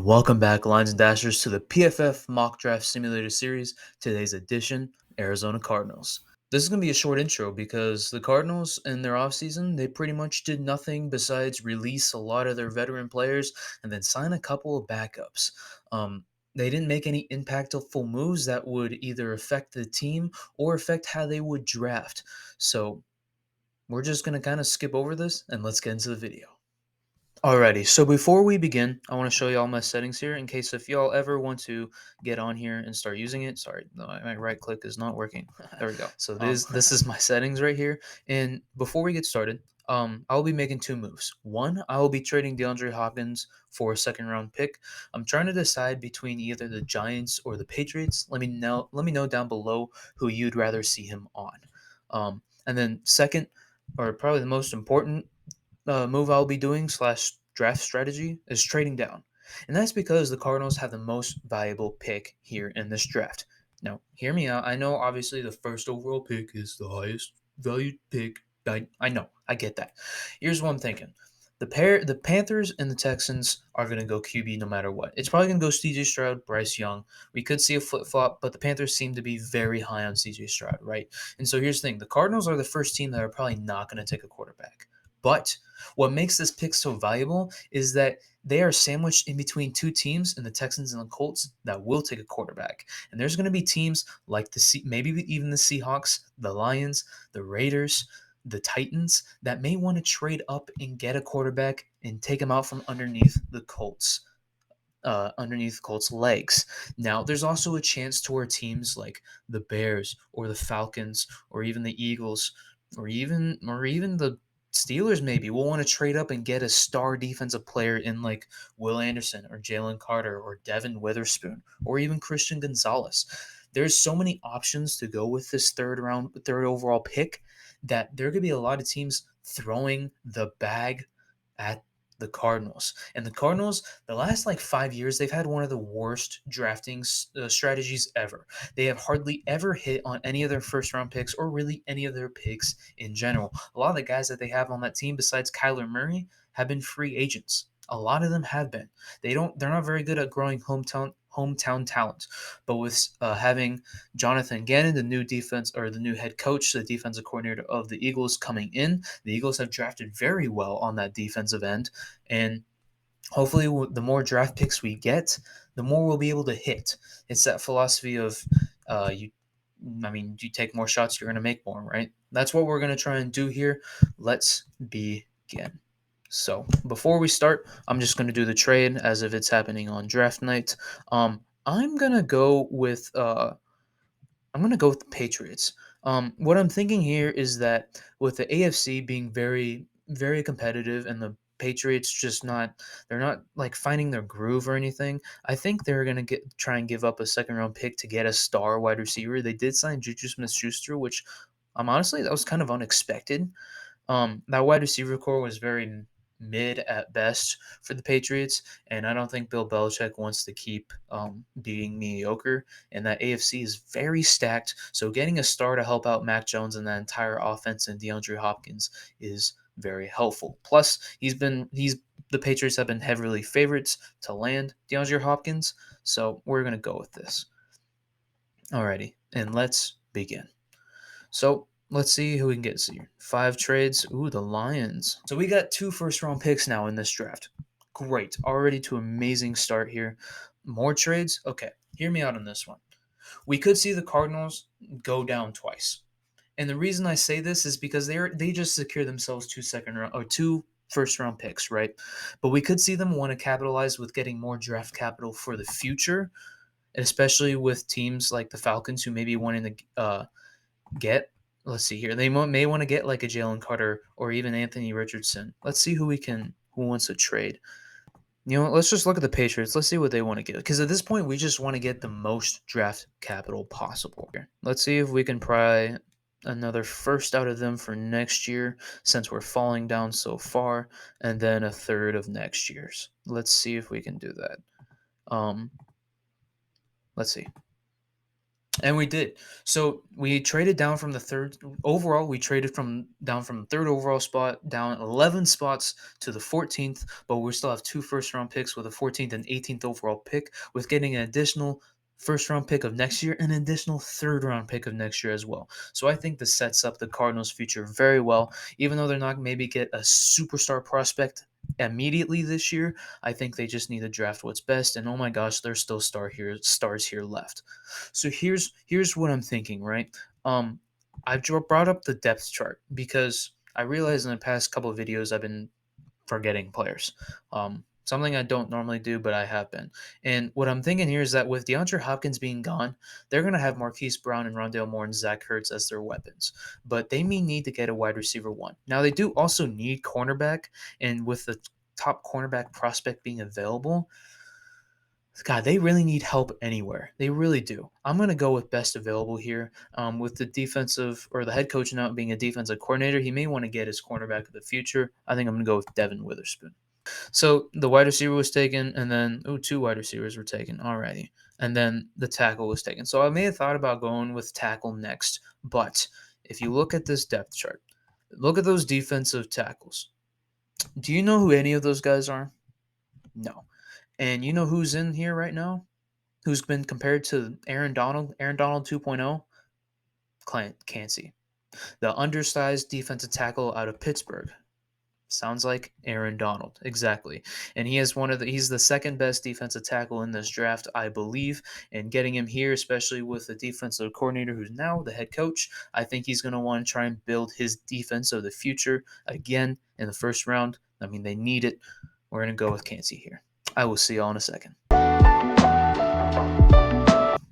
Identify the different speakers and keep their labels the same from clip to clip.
Speaker 1: And welcome back, Lines and Dashers, to the PFF Mock Draft Simulator Series. Today's edition, Arizona Cardinals. This is going to be a short intro because the Cardinals, in their offseason, they pretty much did nothing besides release a lot of their veteran players and then sign a couple of backups. They didn't make any impactful moves that would either affect the team or affect how they would draft. So we're just going to kind of skip over this and let's get into the video. Alrighty, so before we begin, I want to show you all my settings here in case if y'all ever want to get on here and start using it. Sorry, no, my right click is not working. There we go. So this is my settings right here. And before we get started, I'll be making two moves. One, I will be trading DeAndre Hopkins for a second round pick. I'm trying to decide between either the Giants or the Patriots. Let me know down below who you'd rather see him on. And then second, or probably the most important move I'll be doing slash draft strategy is trading down. And that's because the Cardinals have the most valuable pick here in this draft. Now, hear me out. I know obviously the first overall pick is the highest valued pick. I know. I get that. Here's what I'm thinking. The Panthers and the Texans are going to go QB no matter what. It's probably going to go CJ Stroud, Bryce Young. We could see a flip flop, but the Panthers seem to be very high on CJ Stroud, right? And so here's the thing: the Cardinals are the first team that are probably not going to take a quarterback. But what makes this pick so valuable is that they are sandwiched in between two teams in the Texans and the Colts that will take a quarterback. And there's going to be teams like maybe even the Seahawks, the Lions, the Raiders, the Titans that may want to trade up and get a quarterback and take him out from underneath Colts' legs. Now, there's also a chance to where teams like the Bears or the Falcons or even the Eagles or even the Steelers maybe will want to trade up and get a star defensive player in like Will Anderson or Jalen Carter or Devin Witherspoon or even Christian Gonzalez. There's so many options to go with this third overall pick that there could be a lot of teams throwing the bag at the Cardinals. And the Cardinals, the last like 5 years, they've had one of the worst drafting strategies ever. They have hardly ever hit on any of their first round picks or really any of their picks in general. A lot of the guys that they have on that team, besides Kyler Murray, have been free agents. A lot of them have been. They're not very good at growing hometown talent. But with having Jonathan Gannon, the new head coach, the defensive coordinator of the Eagles, coming in, the Eagles have drafted very well on that defensive end, and hopefully the more draft picks we get, the more we'll be able to hit. It's that philosophy of you take more shots, you're going to make more, right? That's what we're going to try and do here. Let's begin. So before we start, I'm just going to do the trade as if it's happening on draft night. I'm gonna go with the Patriots. What I'm thinking here is that with the AFC being very, very competitive and the Patriots they're not like finding their groove or anything. I think they're gonna try and give up a second round pick to get a star wide receiver. They did sign Juju Smith-Schuster, which honestly that was kind of unexpected. That wide receiver core was very mid at best for the Patriots, and I don't think Bill Belichick wants to keep being mediocre. And that AFC is very stacked, so getting a star to help out Mac Jones and that entire offense and DeAndre Hopkins is very helpful. Plus, the Patriots have been heavily favorites to land DeAndre Hopkins, so we're gonna go with this. Alrighty, and let's begin. So let's see who we can get here. 5 trades. Ooh, the Lions. So we got 2 first-round picks now in this draft. Great. Already to amazing start here. More trades? Okay, hear me out on this one. We could see the Cardinals go down twice. And the reason I say this is because they just secured themselves 2 first-round picks, right? But we could see them want to capitalize with getting more draft capital for the future, especially with teams like the Falcons who may be wanting to get. Let's see here. They may want to get like a Jalen Carter or even Anthony Richardson. Let's see who wants to trade. Let's just look at the Patriots. Let's see what they want to get. Because at this point, we just want to get the most draft capital possible. Let's see if we can pry another first out of them for next year, since we're falling down so far, and then a third of next year's. Let's see if we can do that. Let's see. And we did. So we traded down from the third overall. We traded from down from the third overall spot down 11 spots to the 14th, but we still have two first round picks with a 14th and 18th overall pick, with getting an additional first round pick of next year and an additional third round pick of next year as well. So I think this sets up the Cardinals' future very well, even though they're not maybe get a superstar prospect immediately this year. I think they just need to draft what's best. And oh my gosh, there's still stars here left. So here's what I'm thinking, right? Um, brought up the depth chart because I realized in the past couple of videos I've been forgetting players. Something I don't normally do, but I have been. And what I'm thinking here is that with DeAndre Hopkins being gone, they're going to have Marquise Brown and Rondale Moore and Zach Ertz as their weapons. But they may need to get a wide receiver one. Now, they do also need cornerback. And with the top cornerback prospect being available, God, they really need help anywhere. They really do. I'm going to go with best available here. With the defensive or the head coach now being a defensive coordinator, he may want to get his cornerback of the future. I think I'm going to go with Devin Witherspoon. So the wide receiver was taken, and then two wide receivers were taken. Alrighty, and then the tackle was taken. So I may have thought about going with tackle next, but if you look at this depth chart, look at those defensive tackles. Do you know who any of those guys are? No. And you know who's in here right now? Who's been compared to Aaron Donald? Aaron Donald 2.0? Clint Cansey, the undersized defensive tackle out of Pittsburgh. Sounds like Aaron Donald, exactly. And he's the second best defensive tackle in this draft, I believe. And getting him here, especially with the defensive coordinator who's now the head coach, I think he's going to want to try and build his defense of the future again in the first round. I mean, they need it. We're going to go with Cansey here. I will see y'all in a second.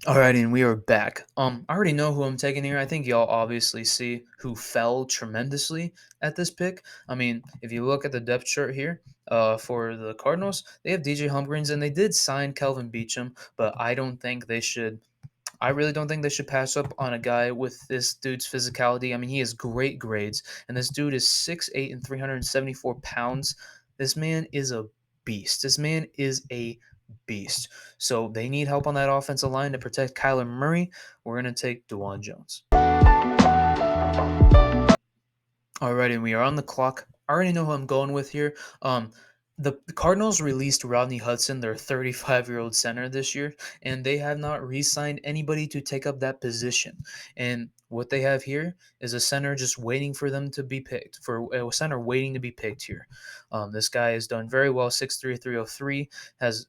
Speaker 1: Alrighty, and we are back. I already know who I'm taking here. I think y'all obviously see who fell tremendously at this pick. I mean, if you look at the depth chart here, for the Cardinals, they have DJ Humphries, and they did sign Kelvin Beachum, but I don't think they should. I really don't think they should pass up on a guy with this dude's physicality. I mean, he has great grades, and this dude is 6'8" and 374 pounds. This man is a beast. This man is a beast. So they need help on that offensive line to protect Kyler Murray. We're going to take DeJuan Jones. Alrighty, and we are on the clock. I already know who I'm going with here. The Cardinals released Rodney Hudson, their 35-year-old center, this year, and they have not re-signed anybody to take up that position. And what they have here is a center just waiting for them to be picked, for a center waiting to be picked here. This guy has done very well, 6'3", 303, has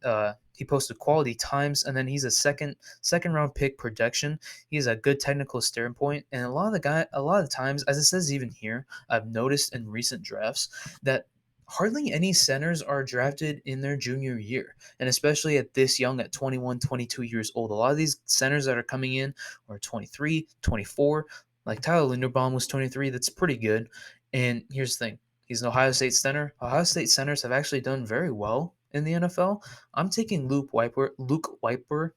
Speaker 1: he posted quality times, and then he's a second round pick projection. He has a good technical standpoint, and a lot of times, as it says even here, I've noticed in recent drafts that hardly any centers are drafted in their junior year, and especially at this young, at 21, 22 years old. A lot of these centers that are coming in are 23, 24. Like Tyler Linderbaum was 23. That's pretty good. And here's the thing. He's an Ohio State center. Ohio State centers have actually done very well in the NFL. I'm taking Wipler.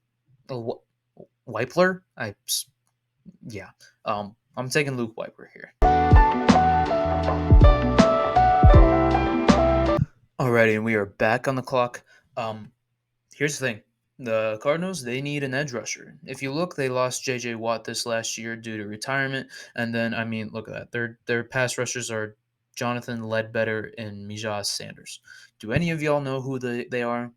Speaker 1: Yeah. I'm taking Luke Wiper here. Alrighty, and we are back on the clock. Here's the thing. The Cardinals, they need an edge rusher. If you look, they lost J.J. Watt this last year due to retirement. And then, I mean, look at that. Their pass rushers are Jonathan Ledbetter and Mijah Sanders. Do any of y'all know who they are?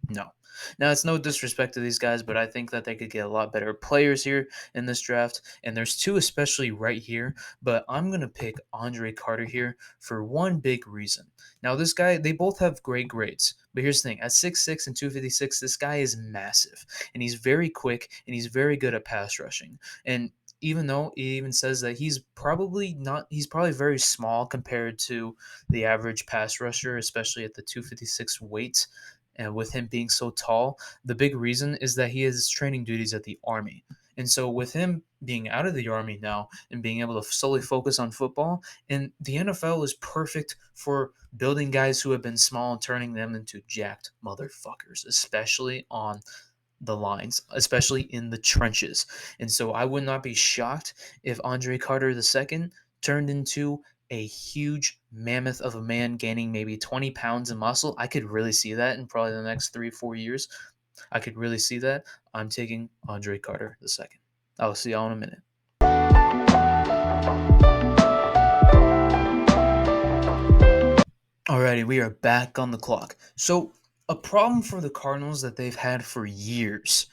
Speaker 1: No. Now, it's no disrespect to these guys, but I think that they could get a lot better players here in this draft. And there's two especially right here, but I'm going to pick Andre Carter here for one big reason. Now, this guy, they both have great grades, but here's the thing. At 6'6" and 256, this guy is massive, and he's very quick, and he's very good at pass rushing. And even though it even says that he's probably very small compared to the average pass rusher, especially at the 256 weight, and with him being so tall, the big reason is that he has training duties at the Army. And so, with him being out of the Army now and being able to solely focus on football, and the NFL is perfect for building guys who have been small and turning them into jacked motherfuckers, especially on the lines, especially in the trenches. And so, I would not be shocked if Andre Carter II turned into a huge mammoth of a man gaining maybe 20 pounds of muscle. I could really see that in probably the next 3 or 4 years. I could really see that. I'm taking Andre Carter II. I'll see y'all in a minute. Alrighty, we are back on the clock. So, a problem for the Cardinals that they've had for years,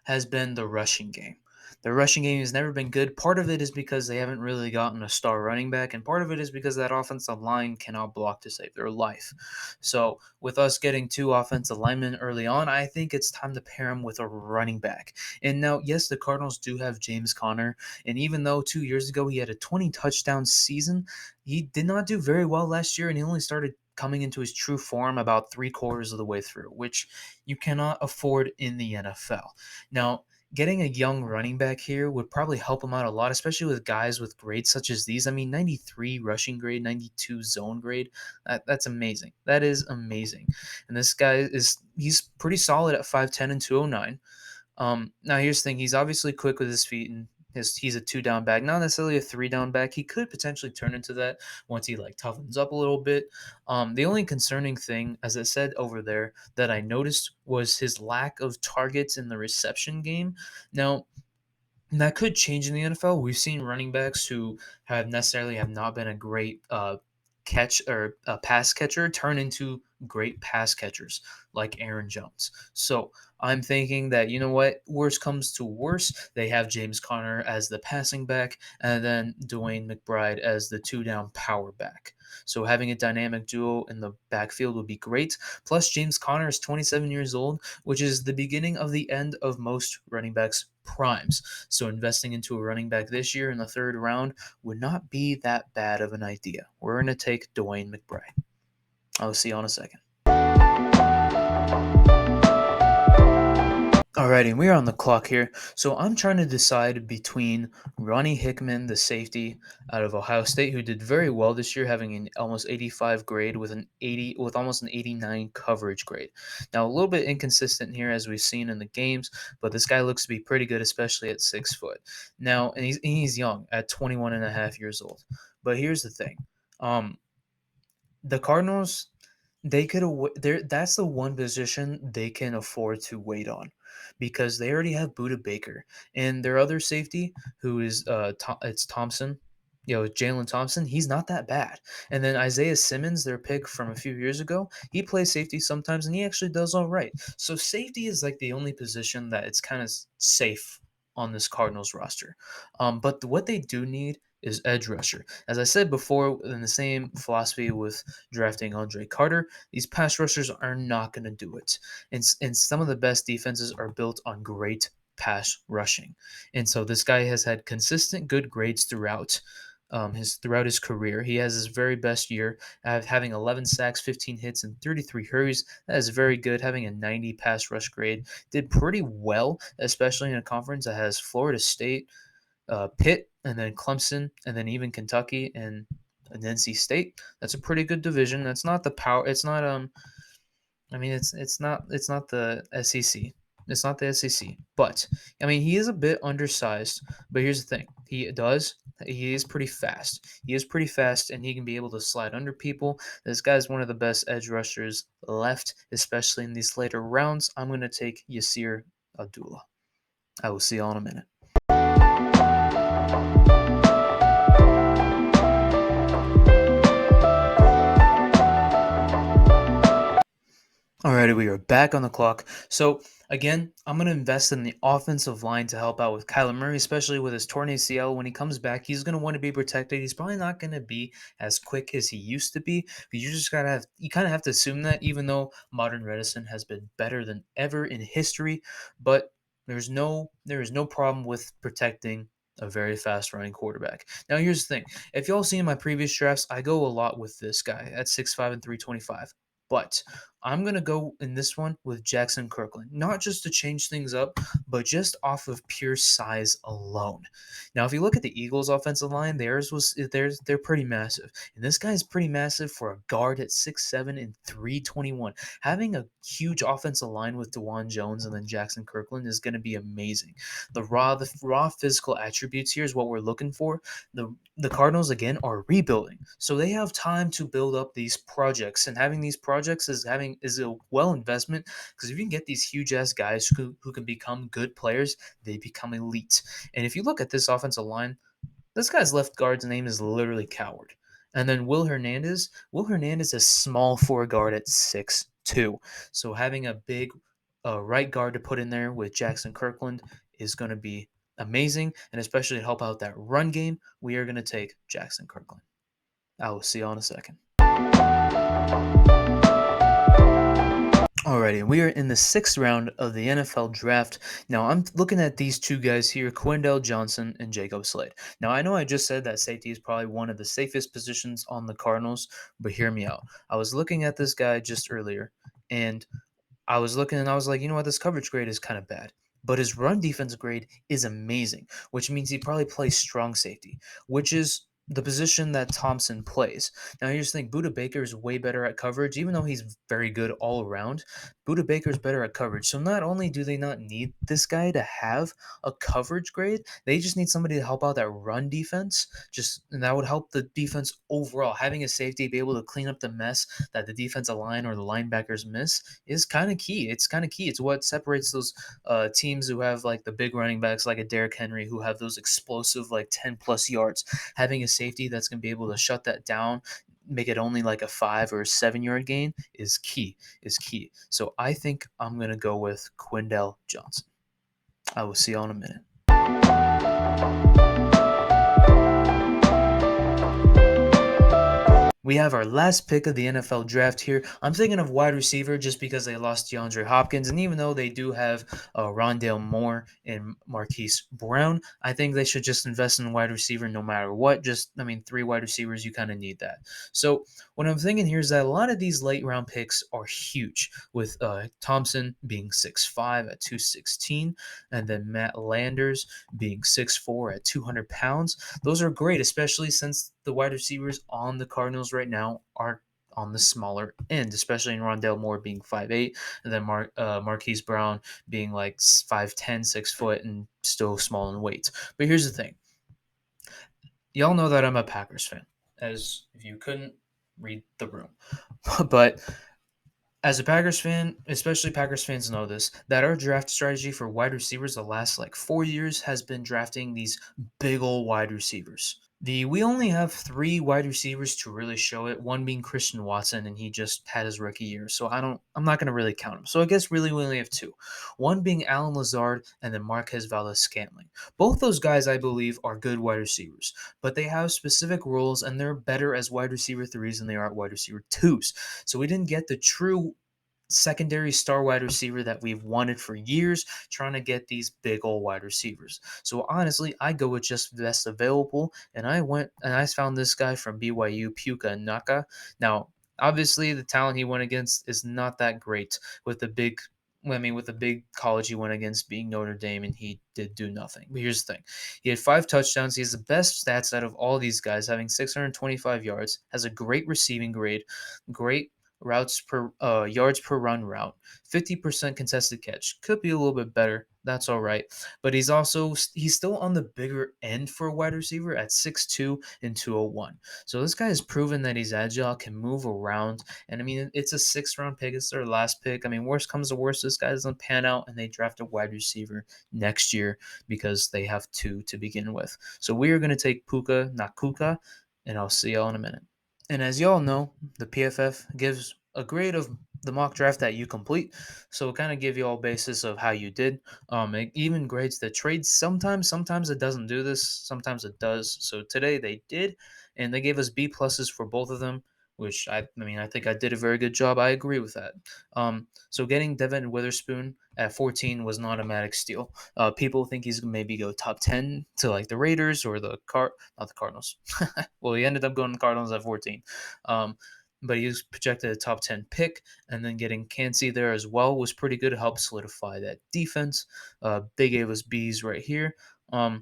Speaker 1: has been the rushing game. The rushing game has never been good. Part of it is because they haven't really gotten a star running back, and part of it is because that offensive line cannot block to save their life. So, with us getting two offensive linemen early on, I think it's time to pair them with a running back. And now, yes, the Cardinals do have James Conner, and even though 2 years ago he had a 20 touchdown season, he did not do very well last year, and he only started coming into his true form about three-quarters of the way through, which you cannot afford in the NFL. Now, getting a young running back here would probably help him out a lot, especially with guys with grades such as these. I mean, 93 rushing grade, 92 zone grade. That's amazing. That is amazing. And this guy he's pretty solid at 5'10 and 209. Now here's the thing: he's obviously quick with his feet, and he's a two down back, not necessarily a three down back. He could potentially turn into that once he like toughens up a little bit. The only concerning thing, as I said over there, that I noticed was his lack of targets in the reception game. Now that could change in the NFL. We've seen running backs who have not been a great catch or pass catcher turn into great pass catchers like Aaron Jones. So I'm thinking that, you know what, worst comes to worst, they have James Conner as the passing back and then Dwayne McBride as the two down power back. So having a dynamic duo in the backfield would be great. Plus, James Conner is 27 years old, which is the beginning of the end of most running backs' primes. So investing into a running back this year in the third round would not be that bad of an idea. We're going to take Dwayne McBride. I'll see you on a second. Alrighty, we're on the clock here. So I'm trying to decide between Ronnie Hickman, the safety out of Ohio State, who did very well this year, having an almost 85 grade with almost an 89 coverage grade. Now a little bit inconsistent here as we've seen in the games, but this guy looks to be pretty good, especially at 6 foot. Now, and he's young at 21 and a half years old. But here's the thing. Um, the Cardinals, they could there that's the one position they can afford to wait on because they already have Buda Baker and their other safety who is it's Thompson. Jalen Thompson, he's not that bad. And then Isaiah Simmons, their pick from a few years ago, he plays safety sometimes and he actually does all right. So safety is like the only position that it's kind of safe on this Cardinals roster. But what they do need is edge rusher. As I said before, in the same philosophy with drafting Andre Carter, these pass rushers are not going to do it. And some of the best defenses are built on great pass rushing. And so this guy has had consistent good grades throughout his career. He has his very best year, having 11 sacks, 15 hits, and 33 hurries. That is very good. Having a 90 pass rush grade, did pretty well, especially in a conference that has Florida State, Pitt, and then Clemson, and then even Kentucky and NC State. That's a pretty good division. That's not the power. It's not I mean, it's not the SEC. It's not the SEC. But I mean, he is a bit undersized. But here's the thing: he is pretty fast. He is pretty fast, and he can be able to slide under people. This guy's one of the best edge rushers left, especially in these later rounds. I'm going to take Yasir Abdullah. I will see you all in a minute. Alrighty, we are back on the clock. So again, I'm going to invest in the offensive line to help out with Kyler Murray, especially with his torn ACL. When he comes back, he's going to want to be protected. He's probably not going to be as quick as he used to be, but you kind of have to assume that, even though modern medicine has been better than ever in history. But there is no problem with protecting a very fast running quarterback. Now here's the thing: if y'all seen my previous drafts, I go a lot with this guy at 6'5" and 325. But I'm going to go in this one with Jackson Kirkland, not just to change things up, but just off of pure size alone. Now, if you look at the Eagles' offensive line, they're pretty massive. And this guy's pretty massive for a guard at 6'7" and 321. Having a huge offensive line with DeJuan Jones and then Jackson Kirkland is going to be amazing. The raw physical attributes here is what we're looking for. The Cardinals, again, are rebuilding. So they have time to build up these projects. And having these projects is having drafting is a well investment because if you can get these huge ass guys who can become good players, they become elite. And if you look at this offensive line, this guy's left guard's name is literally Coward. And then Will Hernandez is small four guard at 6'2". So having a big right guard to put in there with Jackson Kirkland is going to be amazing. And especially to help out that run game, we are going to take Jackson Kirkland. I will see you all in a second. Alrighty, we are in the sixth round of the NFL draft. Now, I'm looking at these two guys here, Quindell Johnson and Jacob Slade. Now, I know I just said that safety is probably one of the safest positions on the Cardinals, but hear me out. I was looking at this guy just earlier, and I was looking and I was like, you know what, this coverage grade is kind of bad. But his run defense grade is amazing, which means he probably plays strong safety, which is the position that Thompson plays. Now, here's the thing, Buda Baker is way better at coverage, even though he's very good all around. Buda Baker is better at coverage. So not only do they not need this guy to have a coverage grade, they just need somebody to help out that run defense. And that would help the defense overall. Having a safety be able to clean up the mess that the defensive line or the linebackers miss is kind of key. It's kind of key. It's what separates those teams who have like the big running backs like a Derrick Henry who have those explosive like 10 plus yards. Having a safety that's going to be able to shut that down, make it only like a 5 or a 7 yard gain is key. So I think I'm going to go with Quindell Johnson. I will see you all in a minute. We have our last pick of the NFL draft here. I'm thinking of wide receiver just because they lost DeAndre Hopkins. And even though they do have Rondale Moore and Marquise Brown, I think they should just invest in wide receiver no matter what. Three wide receivers, you kind of need that. So what I'm thinking here is that a lot of these late round picks are huge, with Thompson being 6'5" at 216, and then Matt Landers being 6'4" at 200 pounds. Those are great, especially since the wide receivers on the Cardinals right now are on the smaller end, especially in Rondale Moore being 5'8", and then Marquise Brown being like 5'10", 6 foot, and still small in weight. But here's the thing. Y'all know that I'm a Packers fan, as if you couldn't read the room. But as a Packers fan, especially Packers fans know this, that our draft strategy for wide receivers the last like 4 years has been drafting these big old wide receivers. We only have three wide receivers to really show it. One being Christian Watson, and he just had his rookie year, so I'm not gonna really count him. So I guess really we only have two. One being Alan Lazard, and then Marquez Valdes-Scantling. Both those guys, I believe, are good wide receivers, but they have specific roles, and they're better as wide receiver threes than they are at wide receiver twos. So we didn't get the true secondary star wide receiver that we've wanted for years, trying to get these big old wide receivers. So honestly, I go with just the best available, and I found this guy from BYU, Puka Naka. Now, obviously, the talent he went against is not that great with with the big college he went against being Notre Dame, and he did do nothing. But here's the thing. He had 5 touchdowns. He has the best stats out of all these guys, having 625 yards, has a great receiving grade, great yards per run route, 50% contested catch. Could be a little bit better. That's all right. But he's still on the bigger end for a wide receiver at 6'2" and 201. So this guy has proven that he's agile, can move around. And it's a 6th round pick. It's their last pick. Worst comes to worst, this guy doesn't pan out and they draft a wide receiver next year because they have 2 to begin with. So we are going to take Puka Nakuka, and I'll see y'all in a minute. And as y'all know, the PFF gives a grade of the mock draft that you complete. So it kind of give you all basis of how you did. It even grades the trades sometimes it doesn't do this. Sometimes it does. So today they did, and they gave us B pluses for both of them, which I think I did a very good job. I agree with that. So getting Devin Witherspoon at 14 was an automatic steal. People think he's gonna maybe go top 10 to like the Raiders or not the Cardinals. Well, he ended up going to the Cardinals at 14. But he was projected a top 10 pick, and then getting Cansey there as well was pretty good to help solidify that defense. They gave us Bs right here.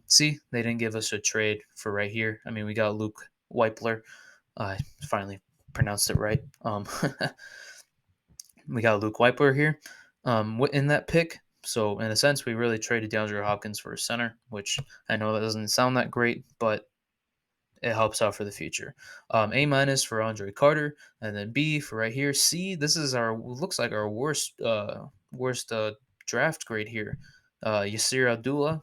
Speaker 1: See, they didn't give us a trade for right here. We got Luke Weipler. I finally pronounced it right. We got Luke Weipler here in that pick. So, in a sense, we really traded DeAndre Hopkins for a center, which I know that doesn't sound that great, but it helps out for the future. A minus for Andre Carter, and then B for right here. C, this is our looks like our worst draft grade here. Yasir Abdullah.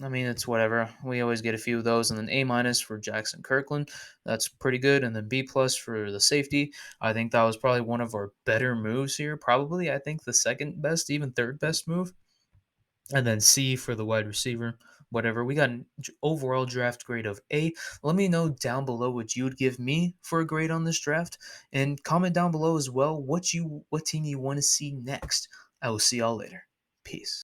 Speaker 1: I mean, it's whatever. We always get a few of those, and then A minus for Jackson Kirkland. That's pretty good, and then B plus for the safety. I think that was probably one of our better moves here. Probably, I think the second best, even third best move, and then C for the wide receiver. Whatever. We got an overall draft grade of A. Let me know down below what you would give me for a grade on this draft, and comment down below as well what team you want to see next. I will see y'all later. Peace.